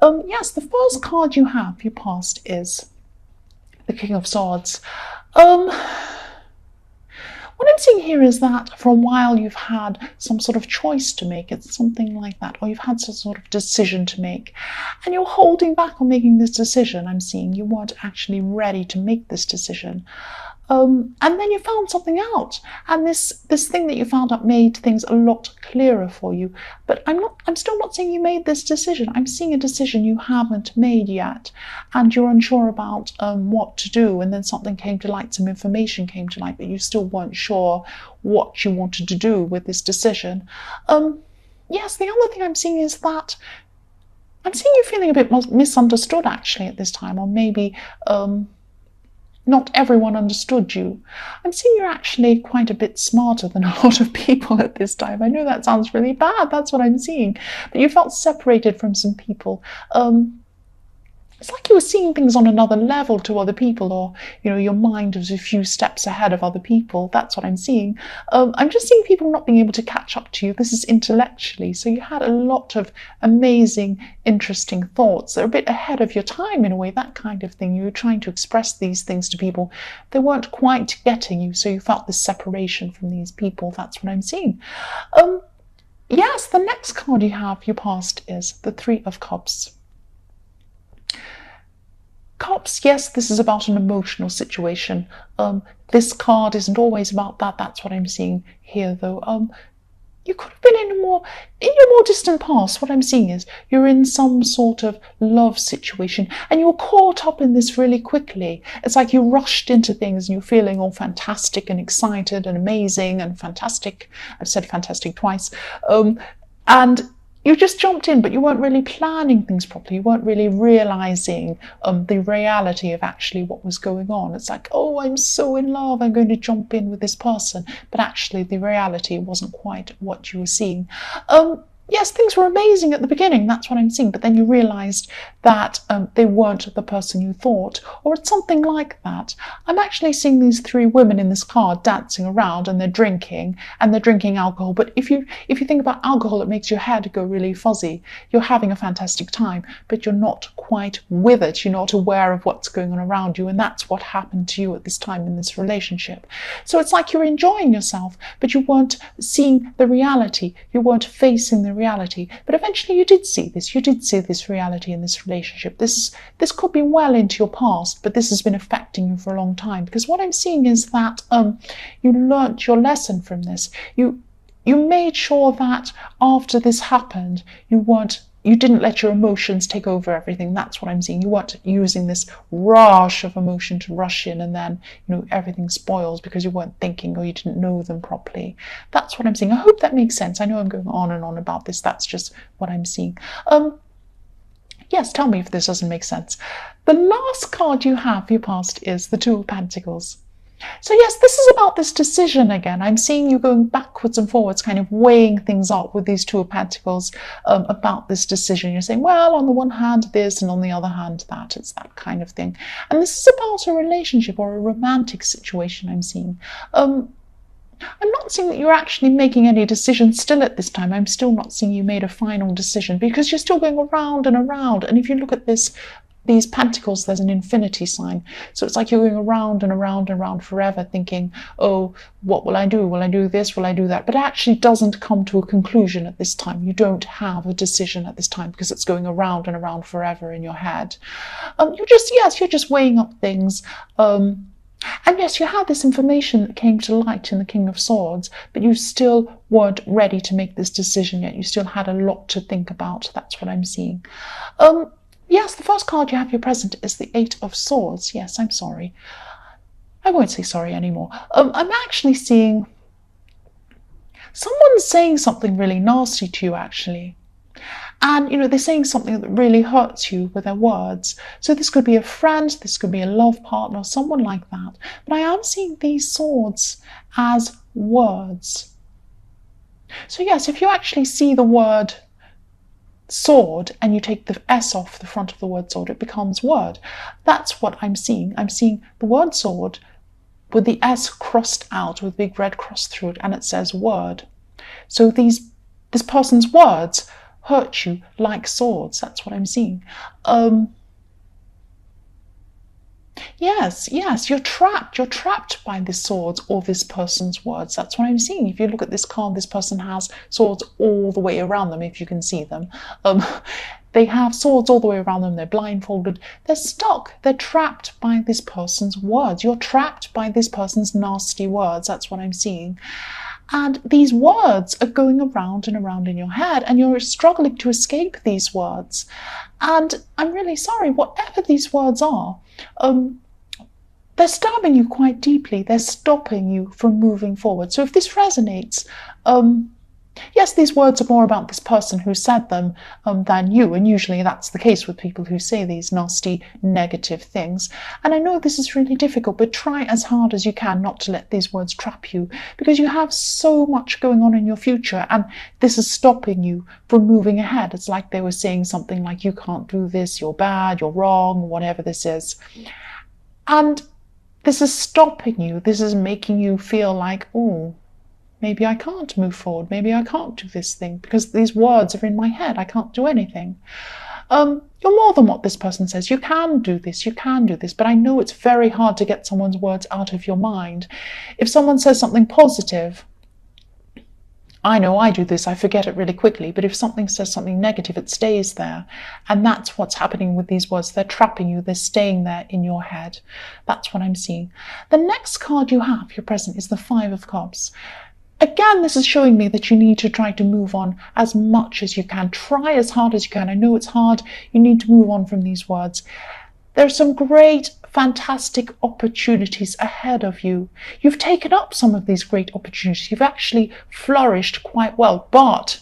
Yes, the first card you have, your past, is the King of Swords. What I'm seeing here is that for a while you've had some sort of choice to make. It's something like that, or you've had some sort of decision to make, and you're holding back on making this decision. I'm seeing you weren't actually ready to make this decision. And then you found something out, and this thing that you found out made things a lot clearer for you. But I'm still not saying you made this decision. I'm seeing a decision you haven't made yet, and you're unsure about what to do. And then something came to light, some information came to light, but you still weren't sure what you wanted to do with this decision. Yes, the other thing I'm seeing is that I'm seeing you feeling a bit misunderstood actually at this time, or maybe not everyone understood you. I'm seeing you're actually quite a bit smarter than a lot of people at this time. I know that sounds really bad, that's what I'm seeing. But you felt separated from some people. It's like you were seeing things on another level to other people, or your mind was a few steps ahead of other people. That's what I'm seeing. I'm just seeing people not being able to catch up to you. This is intellectually. So you had a lot of amazing, interesting thoughts. They're a bit ahead of your time in a way, that kind of thing. You were trying to express these things to people. They weren't quite getting you, so you felt this separation from these people. That's what I'm seeing. Yes, the next card you have, your past, is the Three of Cups. Cups, yes, this is about an emotional situation. This card isn't always about that. That's what I'm seeing here, though. You could have been in your more distant past. What I'm seeing is you're in some sort of love situation, and you were caught up in this really quickly. It's like you rushed into things, and you're feeling all fantastic and excited and amazing and fantastic. I've said fantastic twice. And you just jumped in, but you weren't really planning things properly. You weren't really realizing the reality of actually what was going on. It's like, oh, I'm so in love, I'm going to jump in with this person. But actually, the reality wasn't quite what you were seeing. Yes, things were amazing at the beginning, that's what I'm seeing, but then you realised that they weren't the person you thought, or it's something like that. I'm actually seeing these three women in this card dancing around, and they're drinking alcohol. But if you think about alcohol, it makes your head go really fuzzy. You're having a fantastic time, but you're not quite with it. You're not aware of what's going on around you, and that's what happened to you at this time in this relationship. So it's like you're enjoying yourself, but you weren't seeing the reality. You weren't facing the reality. But eventually you did see this. You did see this reality in this relationship. This could be well into your past, but this has been affecting you for a long time. Because what I'm seeing is that you learnt your lesson from this. You made sure that after this happened, you didn't let your emotions take over everything. That's what I'm seeing. You weren't using this rush of emotion to rush in, and then everything spoils because you weren't thinking, or you didn't know them properly. That's what I'm seeing. I hope that makes sense. I know I'm going on and on about this. That's just what I'm seeing. Yes, tell me if this doesn't make sense. The last card you have for your past is the Two of Pentacles. So yes, this is about this decision again. I'm seeing you going backwards and forwards, kind of weighing things up with these Two of Pentacles about this decision. You're saying, well, on the one hand this, and on the other hand that. It's that kind of thing. And this is about a relationship or a romantic situation I'm seeing. I'm not seeing that you're actually making any decisions still at this time. I'm still not seeing you made a final decision, because you're still going around and around. And if you look at these pentacles, there's an infinity sign. So it's like you're going around and around and around forever, thinking, oh, what will I do? Will I do this? Will I do that? But it actually doesn't come to a conclusion at this time. You don't have a decision at this time, because it's going around and around forever in your head. You're just weighing up things. And yes, you had this information that came to light in the King of Swords, but you still weren't ready to make this decision yet. You still had a lot to think about. That's what I'm seeing. Yes, the first card you have your present is the Eight of Swords. Yes, I'm sorry. I won't say sorry anymore. I'm actually seeing someone saying something really nasty to you, actually. And, they're saying something that really hurts you with their words. So this could be a friend, this could be a love partner, someone like that. But I am seeing these swords as words. So yes, if you actually see the word sword and you take the S off the front of the word sword, it becomes word. That's what I'm seeing. I'm seeing the word sword with the S crossed out with a big red cross through it, and it says word. So this person's words hurt you like swords. That's what I'm seeing. Yes, you're trapped. You're trapped by this swords or this person's words. That's what I'm seeing. If you look at this card, this person has swords all the way around them, if you can see them. They have swords all the way around them. They're blindfolded. They're stuck. They're trapped by this person's words. You're trapped by this person's nasty words. That's what I'm seeing. And these words are going around and around in your head, and you're struggling to escape these words. And I'm really sorry, whatever these words are, they're stabbing you quite deeply. They're stopping you from moving forward. So if this resonates, yes, these words are more about this person who said them than you, and usually that's the case with people who say these nasty, negative things. And I know this is really difficult, but try as hard as you can not to let these words trap you, because you have so much going on in your future, and this is stopping you from moving ahead. It's like they were saying something like, you can't do this, you're bad, you're wrong, whatever this is. And this is stopping you. This is making you feel like, oh, maybe I can't move forward. Maybe I can't do this thing because these words are in my head. I can't do anything. You're more than what this person says. You can do this. You can do this. But I know it's very hard to get someone's words out of your mind. If someone says something positive, I know I do this. I forget it really quickly. But if something says something negative, it stays there. And that's what's happening with these words. They're trapping you. They're staying there in your head. That's what I'm seeing. The next card you have, your present, is the Five of Cups. Again, this is showing me that you need to try to move on as much as you can. Try as hard as you can. I know it's hard. You need to move on from these words. There are some great, fantastic opportunities ahead of you. You've taken up some of these great opportunities. You've actually flourished quite well, but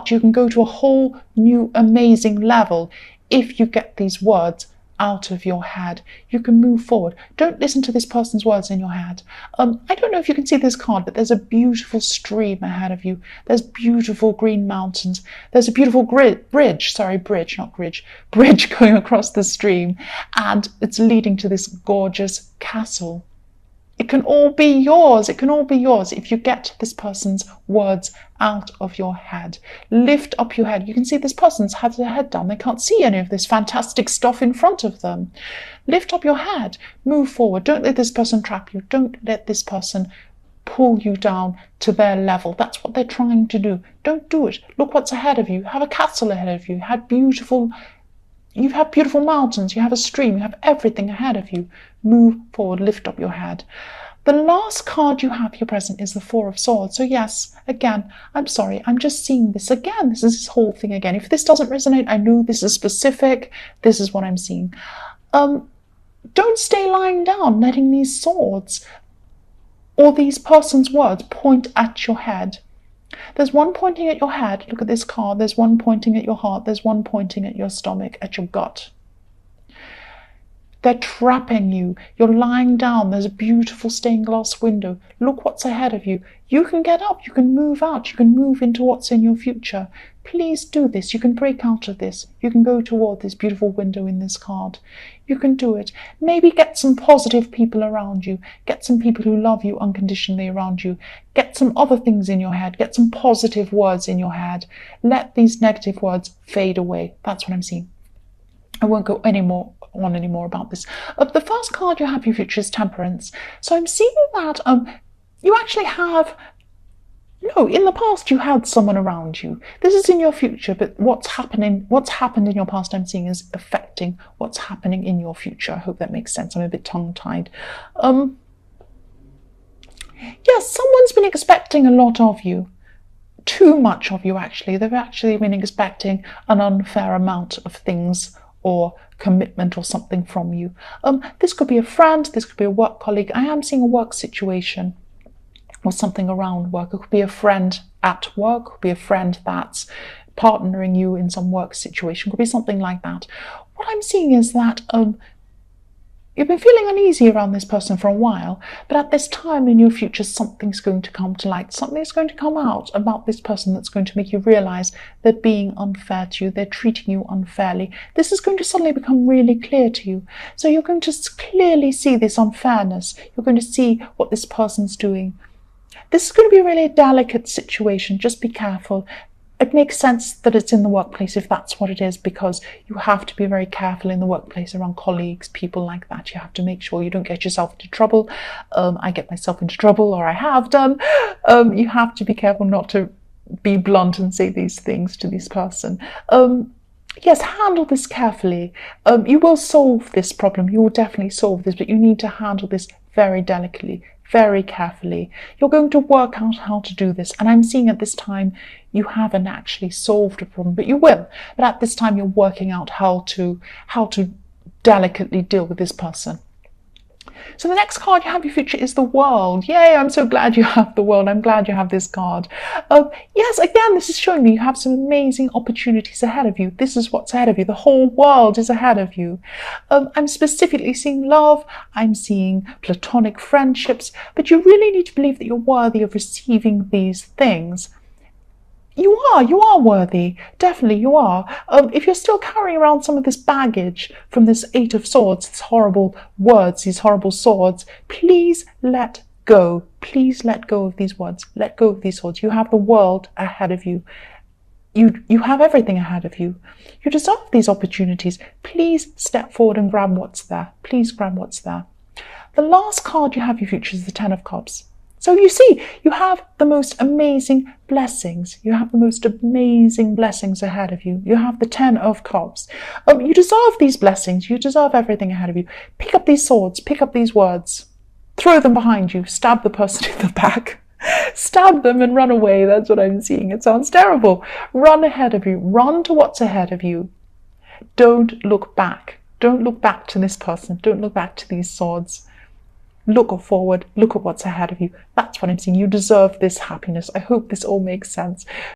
you can go to a whole new, amazing level if you get these words out of your head. You can move forward. Don't listen to this person's words in your head. I don't know if you can see this card, but there's a beautiful stream ahead of you. There's beautiful green mountains. There's a beautiful bridge going across the stream, and it's leading to this gorgeous castle. It can all be yours. It can all be yours if you get this person's words out of your head. Lift up your head. You can see this person's had their head down. They can't see any of this fantastic stuff in front of them. Lift up your head. Move forward. Don't let this person trap you. Don't let this person pull you down to their level. That's what they're trying to do. Don't do it. Look what's ahead of you. You have a castle ahead of you. You have beautiful mountains, you have a stream, you have everything ahead of you. Move forward, lift up your head. The last card you have, your present, is the Four of Swords. So yes, again, I'm sorry, I'm just seeing this again. This is this whole thing again. If this doesn't resonate, I know this is specific. This is what I'm seeing. Don't stay lying down, letting these swords or these person's words point at your head. There's one pointing at your head. Look at this card. There's one pointing at your heart. There's one pointing at your stomach, at your gut. They're trapping you. You're lying down. There's a beautiful stained glass window. Look what's ahead of you. You can get up. You can move out. You can move into what's in your future. Please do this. You can break out of this. You can go toward this beautiful window in this card. You can do it. Maybe get some positive people around you. Get some people who love you unconditionally around you. Get some other things in your head. Get some positive words in your head. Let these negative words fade away. That's what I'm seeing. I won't go anymore about this. The first card you have in your future is Temperance. So I'm seeing that you actually have, no, in the past you had someone around you. This is in your future, but what's happened in your past, I'm seeing, is affecting what's happening in your future. I hope that makes sense. I'm a bit tongue-tied. Yes, someone's been expecting a lot of you. Too much of you, actually. They've actually been expecting an unfair amount of things or commitment or something from you. This could be a friend, this could be a work colleague. I am seeing a work situation or something around work. It could be a friend at work, it could be a friend that's partnering you in some work situation, it could be something like that. What I'm seeing is that you've been feeling uneasy around this person for a while, but at this time in your future, something's going to come to light. Something's going to come out about this person that's going to make you realize they're being unfair to you. They're treating you unfairly. This is going to suddenly become really clear to you. So you're going to clearly see this unfairness. You're going to see what this person's doing. This is going to be a really delicate situation. Just be careful. it makes sense that it's in the workplace if that's what it is, because you have to be very careful in the workplace around colleagues, people like that. You have to make sure you don't get yourself into trouble. I get myself into trouble, or I have done. You have to be careful not to be blunt and say these things to this person. Yes, handle this carefully. You will solve this problem. You will definitely solve this, but you need to handle this very delicately, very carefully. You're going to work out how to do this. And I'm seeing at this time you haven't actually solved a problem, but you will. But at this time you're working out how to delicately deal with this person. So the next card you have your future is the World. Yay, I'm so glad you have the World. I'm glad you have this card. Yes, again, this is showing me you have some amazing opportunities ahead of you. This is what's ahead of you. The whole world is ahead of you. I'm specifically seeing love. I'm seeing platonic friendships. But you really need to believe that you're worthy of receiving these things. You are worthy. Definitely you are. If you're still carrying around some of this baggage from this Eight of Swords, these horrible words, these horrible swords, please let go. Please let go of these words. Let go of these swords. You have the world ahead of you. You have everything ahead of you. You deserve these opportunities. Please step forward and grab what's there. Please grab what's there. The last card you have your future is the Ten of Cups. So you see, you have the most amazing blessings. You have the most amazing blessings ahead of you. You have the Ten of Cups. You deserve these blessings. You deserve everything ahead of you. Pick up these swords. Pick up these words. Throw them behind you. Stab the person in the back. Stab them and run away. That's what I'm seeing. It sounds terrible. Run ahead of you. Run to what's ahead of you. Don't look back. Don't look back to this person. Don't look back to these swords. Look forward, look at what's ahead of you. That's what I'm seeing. You deserve this happiness. I hope this all makes sense.